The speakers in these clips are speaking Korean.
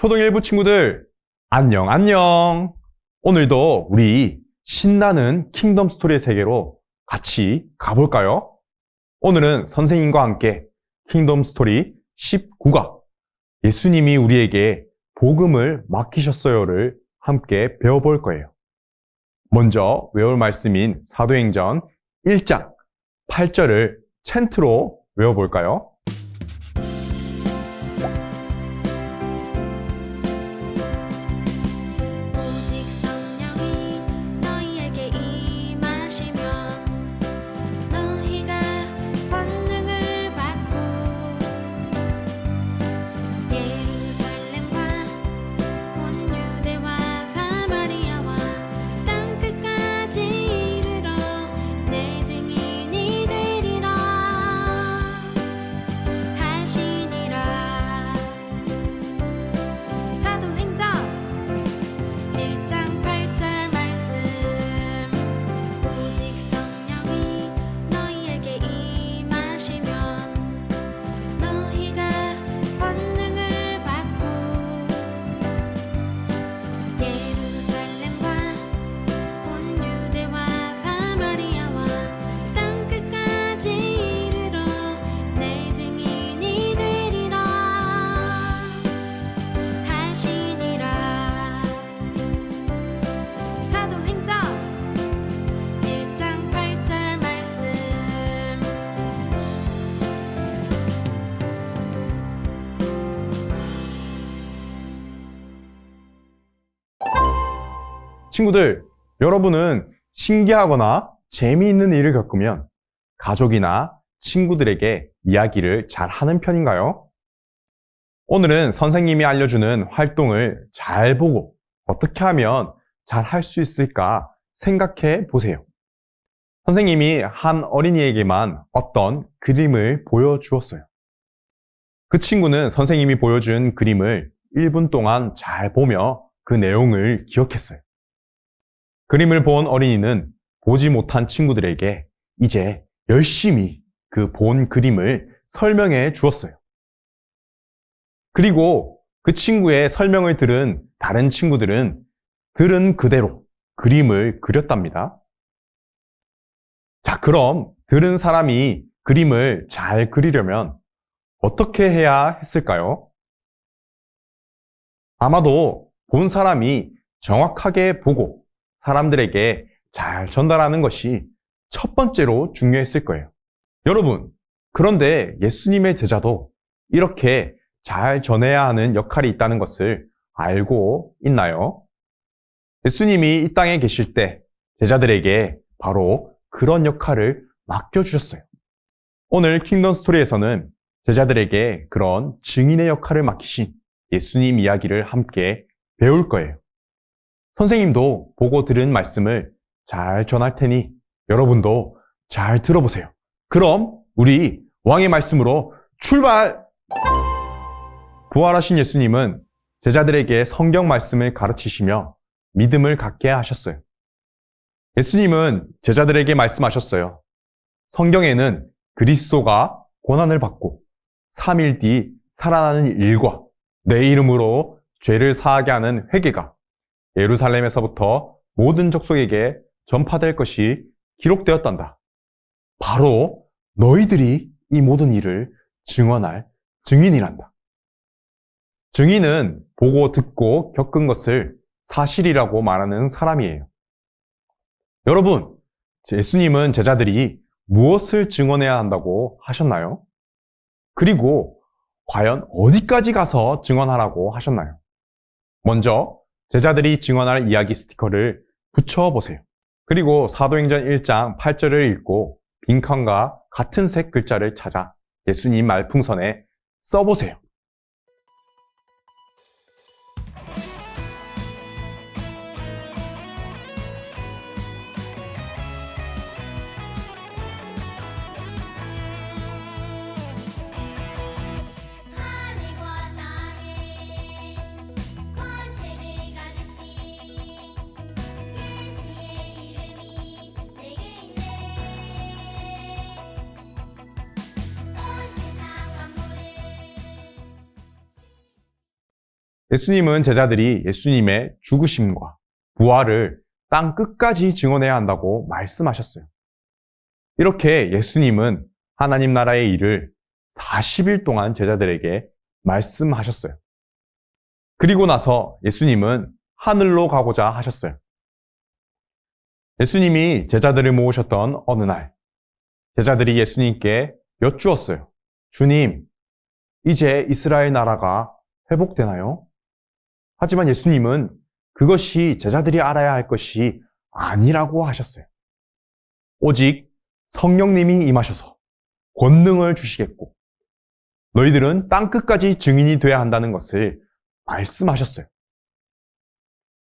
초등 1부 친구들, 안녕, 안녕. 오늘도 우리 신나는 킹덤 스토리의 세계로 같이 가볼까요? 오늘은 선생님과 함께 킹덤 스토리 19가 예수님이 우리에게 복음을 맡기셨어요를 함께 배워볼 거예요. 먼저 외울 말씀인 사도행전 1장 8절을 찬트로 외워볼까요? 오직 성령이 너희에게 임하시면 너희가 권능을 받고 예루살렘과 온 유대와 사마리아와 땅 끝까지 이르러 내 증인이 되리라 하시니라. 사도행전 1장 8절 말씀. 오직 성령이 너희에게 임하시면 너희가 권능을 받고 예루살렘과 온 유대와 사마리아와 땅 끝까지 이르러 내 증인이 되리라 하시니라. 사도행전 1장 8절 말씀. 친구들, 여러분은 신기하거나 재미있는 일을 겪으면 가족이나 친구들에게 이야기를 잘 하는 편인가요? 오늘은 선생님이 알려주는 활동을 잘 보고 어떻게 하면 잘 할 수 있을까 생각해 보세요. 선생님이 한 어린이에게만 어떤 그림을 보여주었어요. 그 친구는 선생님이 보여준 그림을 1분 동안 잘 보며 그 내용을 기억했어요. 그림을 본 어린이는 보지 못한 친구들에게 이제 열심히 그 본 그림을 설명해 주었어요. 그리고 그 친구의 설명을 들은 다른 친구들은 들은 그대로 그림을 그렸답니다. 자, 그럼 들은 사람이 그림을 잘 그리려면 어떻게 해야 했을까요? 아마도 본 사람이 정확하게 보고 사람들에게 잘 전달하는 것이 첫 번째로 중요했을 거예요. 여러분, 그런데 예수님의 제자도 이렇게 잘 전해야 하는 역할이 있다는 것을 알고 있나요? 예수님이 이 땅에 계실 때 제자들에게 바로 그런 역할을 맡겨주셨어요. 오늘 킹덤 스토리에서는 제자들에게 그런 증인의 역할을 맡기신 예수님 이야기를 함께 배울 거예요. 선생님도 보고 들은 말씀을 잘 전할 테니 여러분도 잘 들어보세요. 그럼 우리 왕의 말씀으로 출발! 부활하신 예수님은 제자들에게 성경 말씀을 가르치시며 믿음을 갖게 하셨어요. 예수님은 제자들에게 말씀하셨어요. 성경에는 그리스도가 고난을 받고 3일 뒤 살아나는 일과 내 이름으로 죄를 사하게 하는 회개가 예루살렘에서부터 모든 족속에게 전파될 것이 기록되었단다. 바로 너희들이 이 모든 일을 증언할 증인이란다. 증인은 보고 듣고 겪은 것을 사실이라고 말하는 사람이에요. 여러분, 예수님은 제자들이 무엇을 증언해야 한다고 하셨나요? 그리고 과연 어디까지 가서 증언하라고 하셨나요? 먼저 제자들이 증언할 이야기 스티커를 붙여보세요. 그리고 사도행전 1장 8절을 읽고 빈칸과 같은 색 글자를 찾아 예수님 말풍선에 써보세요. 하늘과 땅에 권세를 가지신 예수의 이름이 내게 있네. 온 세상 만물을 예수님은 제자들이 예수님의 죽으심과 부활을 땅 끝까지 증언해야 한다고 말씀하셨어요. 이렇게 예수님은 하나님 나라의 일을 40일 동안 제자들에게 말씀하셨어요. 그리고 나서 예수님은 하늘로 가고자 하셨어요. 예수님이 제자들을 모으셨던 어느 날, 제자들이 예수님께 여쭈었어요. 주님, 이제 이스라엘 나라가 회복되나요? 하지만 예수님은 그것이 제자들이 알아야 할 것이 아니라고 하셨어요. 오직 성령님이 임하셔서 권능을 주시겠고 너희들은 땅 끝까지 증인이 되어야 한다는 것을 말씀하셨어요.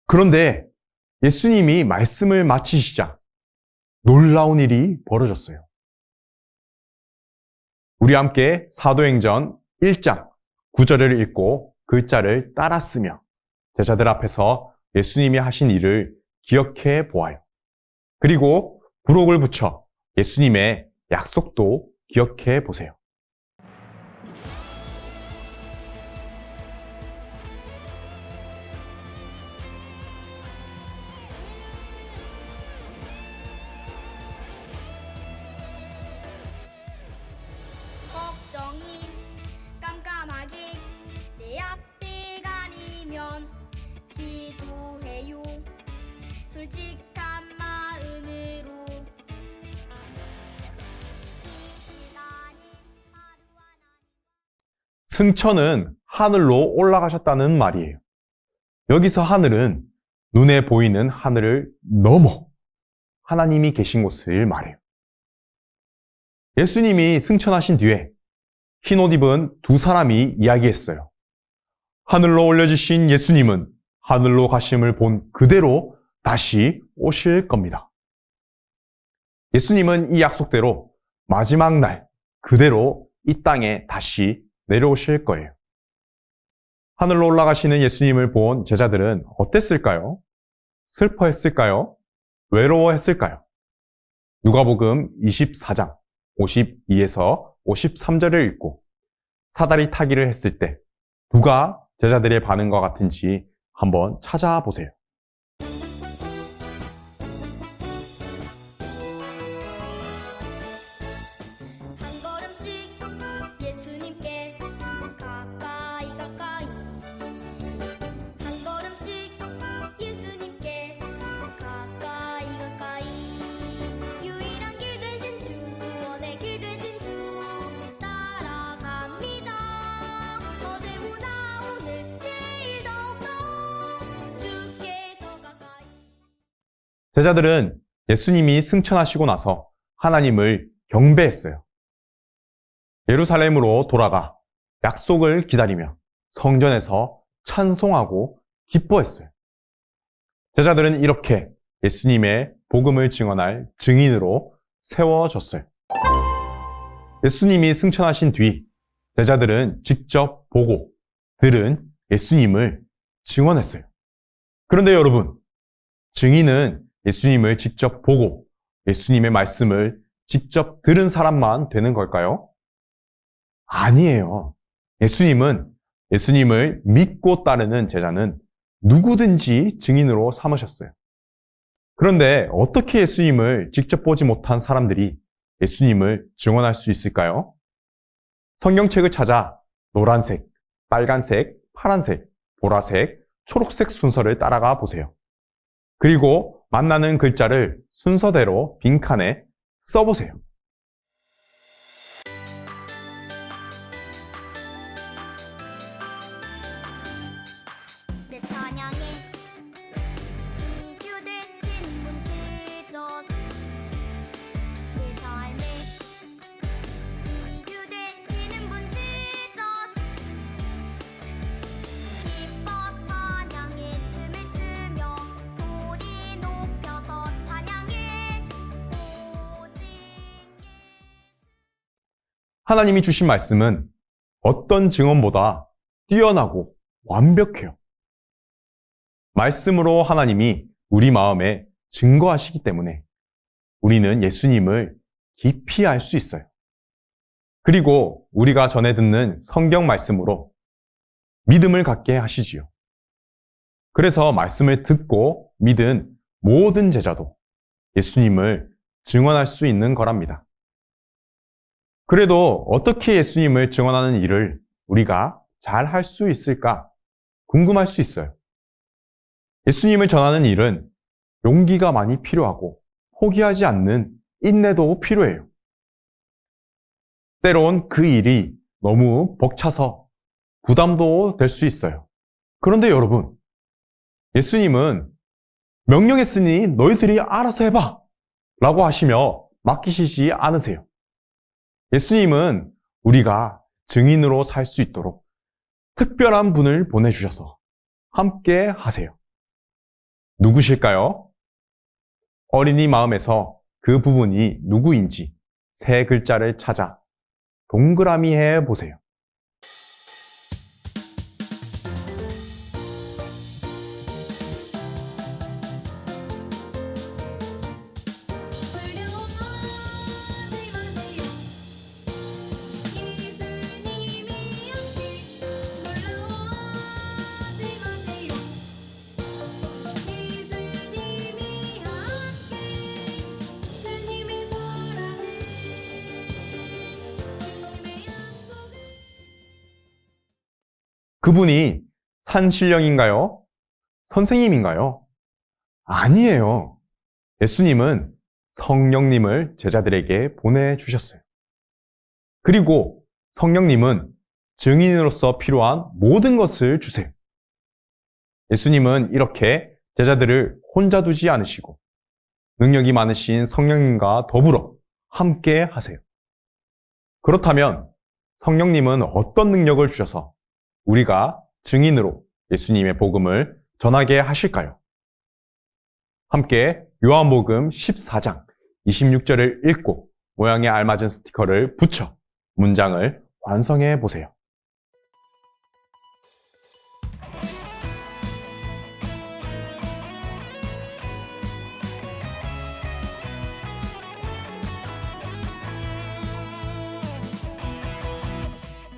그런데 예수님이 말씀을 마치시자 놀라운 일이 벌어졌어요. 우리 함께 사도행전 1장 9절을 읽고 글자를 따라 쓰며 제자들 앞에서 예수님이 하신 일을 기억해 보아요. 그리고 부록을 붙여 예수님의 약속도 기억해 보세요. 걱정이 깜깜하게 내 앞에 가리면 기도해요. 솔직한 마음으로 이 시간이 하루하나 승천은 하늘로 올라가셨다는 말이에요. 여기서 하늘은 눈에 보이는 하늘을 넘어 하나님이 계신 곳을 말해요. 예수님이 승천하신 뒤에 흰옷 입은 두 사람이 이야기했어요. 하늘로 올려주신 예수님은 하늘로 가심을 본 그대로 다시 오실 겁니다. 예수님은 이 약속대로 마지막 날 그대로 이 땅에 다시 내려오실 거예요. 하늘로 올라가시는 예수님을 본 제자들은 어땠을까요? 슬퍼했을까요? 외로워했을까요? 누가복음 24장 52에서 53절을 읽고 사다리 타기를 했을 때 누가 제자들의 반응과 같은지 한번 찾아보세요. 한 걸음씩 예수님께 가까이 가까이 한 걸음씩 예수님께 가까이 가까이 유일한 길 되신 주 구원의 길 되신 주 따라갑니다. 어제보다 오늘 내일 더욱더 주께 더 가까이 제자들은 예수님이 승천하시고 나서 하나님을 경배했어요. 예루살렘으로 돌아가 약속을 기다리며 성전에서 찬송하고 기뻐했어요. 제자들은 이렇게 예수님의 복음을 증언할 증인으로 세워졌어요. 예수님이 승천하신 뒤 제자들은 직접 보고 들은 예수님을 증언했어요. 그런데 여러분, 증인은 예수님을 직접 보고 예수님의 말씀을 직접 들은 사람만 되는 걸까요? 아니에요. 예수님을 믿고 따르는 제자는 누구든지 증인으로 삼으셨어요. 그런데 어떻게 예수님을 직접 보지 못한 사람들이 예수님을 증언할 수 있을까요? 성경책을 찾아 노란색, 빨간색, 파란색, 보라색, 초록색 순서를 따라가 보세요. 그리고 만나는 글자를 순서대로 빈칸에 써보세요. 내 찬양에 이유 되신 분 지저스 내 삶에 이유 되시는 분 지저스 기뻐 찬양에 춤을 추며 소리 높여서 찬양해 오직 하나님이 주신 말씀은 어떤 증언보다 뛰어나고 완벽해요. 말씀으로 하나님이 우리 마음에 증거하시기 때문에 우리는 예수님을 깊이 알 수 있어요. 그리고 우리가 전해 듣는 성경 말씀으로 믿음을 갖게 하시지요. 그래서 말씀을 듣고 믿은 모든 제자도 예수님을 증언할 수 있는 거랍니다. 그래도 어떻게 예수님을 증언하는 일을 우리가 잘 할 수 있을까 궁금할 수 있어요. 예수님을 전하는 일은 용기가 많이 필요하고 포기하지 않는 인내도 필요해요. 때론 그 일이 너무 벅차서 부담도 될 수 있어요. 그런데 여러분, 예수님은 명령했으니 너희들이 알아서 해봐 라고 하시며 맡기시지 않으세요. 예수님은 우리가 증인으로 살 수 있도록 특별한 분을 보내주셔서 함께 하세요. 누구실까요? 어린이 마음에서 그 부분이 누구인지 세 글자를 찾아 동그라미 해 보세요. 두려워하지 마세요. 예수님이 함께 놀라워하지 마세요. 예수님이 함께 주님의 사랑을 주님의 약속을 그분이 산신령인가요? 선생님인가요? 아니에요. 예수님은 성령님을 제자들에게 보내주셨어요. 그리고 성령님은 증인으로서 필요한 모든 것을 주세요. 예수님은 이렇게 제자들을 혼자 두지 않으시고 능력이 많으신 성령님과 더불어 함께 하세요. 그렇다면 성령님은 어떤 능력을 주셔서 우리가 증인으로 예수님의 복음을 전하게 하실까요? 함께 요한복음 14장 26절을 읽고 모양에 알맞은 스티커를 붙여 문장을 완성해 보세요.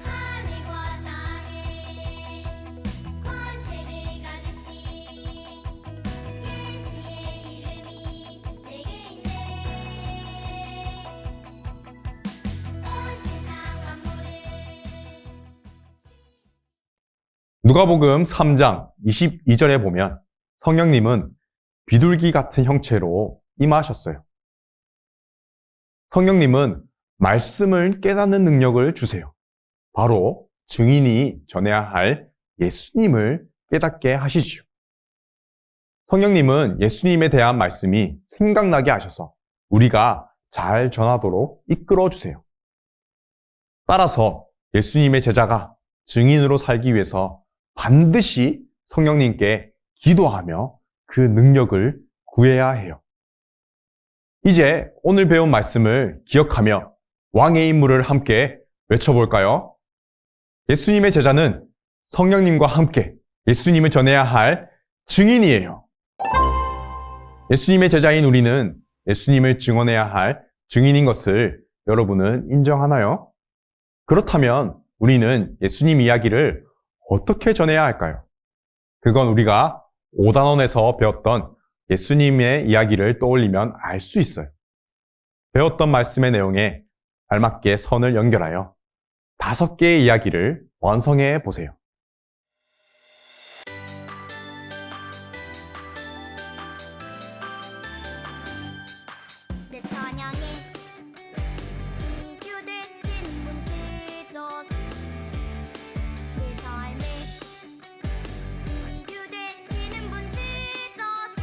하늘과 땅에 권세를 가지신 예수의 이름이 내게 있네. 온 세상 만물을 누가복음 3장 22절에 보면 성령님은 비둘기 같은 형체로 임하셨어요. 성령님은 말씀을 깨닫는 능력을 주세요. 바로 증인이 전해야 할 예수님을 깨닫게 하시지요. 성령님은 예수님에 대한 말씀이 생각나게 하셔서 우리가 잘 전하도록 이끌어 주세요. 따라서 예수님의 제자가 증인으로 살기 위해서 반드시 성령님께 기도하며 그 능력을 구해야 해요. 이제 오늘 배운 말씀을 기억하며 왕의 임무를 함께 외쳐볼까요? 예수님의 제자는 성령님과 함께 예수님을 전해야 할 증인이에요. 예수님의 제자인 우리는 예수님을 증언해야 할 증인인 것을 여러분은 인정하나요? 그렇다면 우리는 예수님 이야기를 어떻게 전해야 할까요? 그건 우리가 5단원에서 배웠던 예수님의 이야기를 떠올리면 알 수 있어요. 배웠던 말씀의 내용에 알맞게 선을 연결하여 5개의 이야기를 완성해 보세요. 내 찬양에 이유 되신 분 지저스 내 삶에 이유 되시는 분 지저스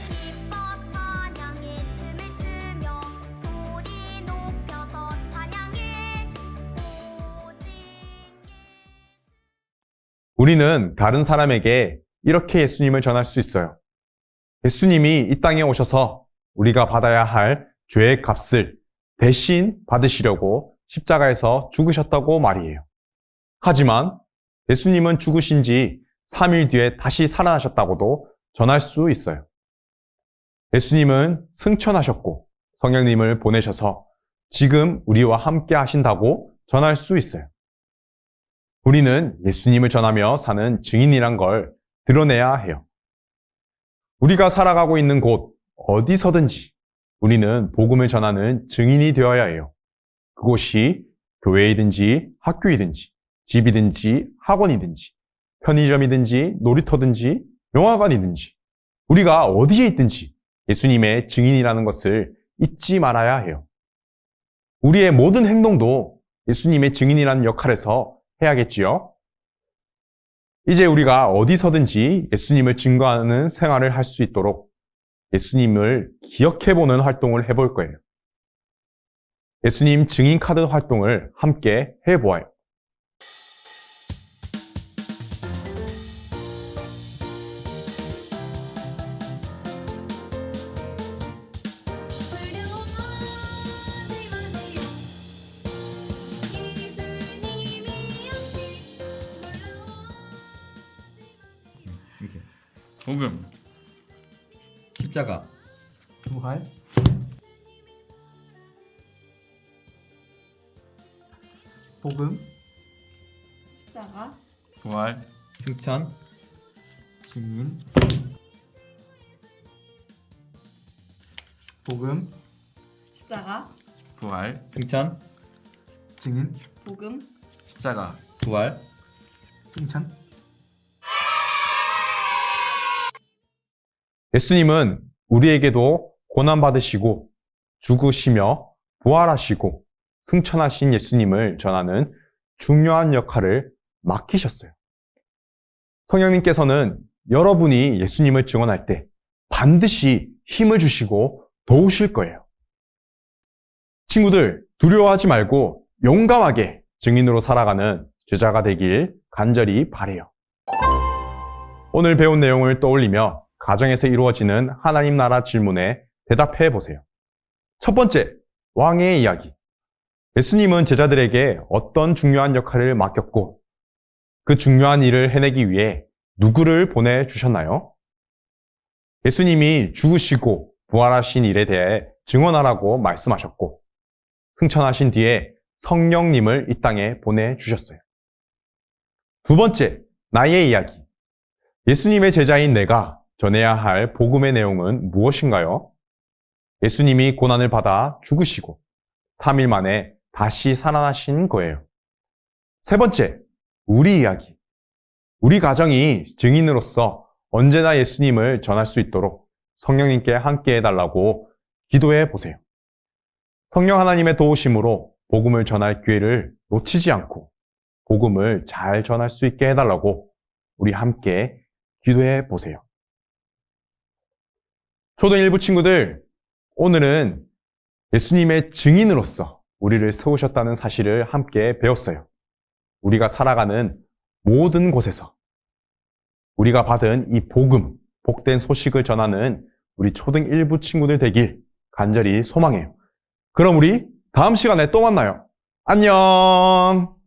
기뻐 찬양에 춤을 추며 소리 높여서 찬양해 오직 우리는 다른 사람에게 이렇게 예수님을 전할 수 있어요. 예수님이 이 땅에 오셔서 우리가 받아야 할 죄의 값을 대신 받으시려고 십자가에서 죽으셨다고 말이에요. 하지만 예수님은 죽으신 지 3일 뒤에 다시 살아나셨다고도 전할 수 있어요. 예수님은 승천하셨고 성령님을 보내셔서 지금 우리와 함께 하신다고 전할 수 있어요. 우리는 예수님을 전하며 사는 증인이란 걸 드러내야 해요. 우리가 살아가고 있는 곳, 어디서든지 우리는 복음을 전하는 증인이 되어야 해요. 그곳이 교회이든지 학교이든지 집이든지 학원이든지 편의점이든지 놀이터든지 영화관이든지 우리가 어디에 있든지 예수님의 증인이라는 것을 잊지 말아야 해요. 우리의 모든 행동도 예수님의 증인이라는 역할에서 해야겠지요. 이제 우리가 어디서든지 예수님을 증거하는 생활을 할 수 있도록 예수님을 기억해보는 활동을 해볼 거예요. 예수님 증인 카드 활동을 함께 해보아요. 두려워하지 마세요. 예수님이 없이 놀라워하지 마세요. 이제 복음, 십자가, 부활, 복음, 십자가, 부활, 승천, 증인, 복음, 십자가, 부활, 승천, 증인, 복음, 십자가, 부활. 승천. 예수님은 우리에게도 고난받으시고 죽으시며 부활하시고 승천하신 예수님을 전하는 중요한 역할을 맡기셨어요. 성령님께서는 여러분이 예수님을 증언할 때 반드시 힘을 주시고 도우실 거예요. 친구들, 두려워하지 말고 용감하게 증인으로 살아가는 제자가 되길 간절히 바라요. 오늘 배운 내용을 떠올리며 가정에서 이루어지는 하나님 나라 질문에 대답해 보세요. 첫 번째, 왕의 이야기. 예수님은 제자들에게 어떤 중요한 역할을 맡겼고 그 중요한 일을 해내기 위해 누구를 보내주셨나요? 예수님이 죽으시고 부활하신 일에 대해 증언하라고 말씀하셨고 승천하신 뒤에 성령님을 이 땅에 보내주셨어요. 두 번째, 나의 이야기. 예수님의 제자인 내가 전해야 할 복음의 내용은 무엇인가요? 예수님이 고난을 받아 죽으시고 3일 만에 다시 살아나신 거예요. 세 번째, 우리 이야기. 우리 가정이 증인으로서 언제나 예수님을 전할 수 있도록 성령님께 함께 해달라고 기도해 보세요. 성령 하나님의 도우심으로 복음을 전할 기회를 놓치지 않고 복음을 잘 전할 수 있게 해달라고 우리 함께 기도해 보세요. 초등 1부 친구들, 오늘은 예수님의 증인으로서 우리를 세우셨다는 사실을 함께 배웠어요. 우리가 살아가는 모든 곳에서 우리가 받은 이 복음, 복된 소식을 전하는 우리 초등 1부 친구들 되길 간절히 소망해요. 그럼 우리 다음 시간에 또 만나요. 안녕!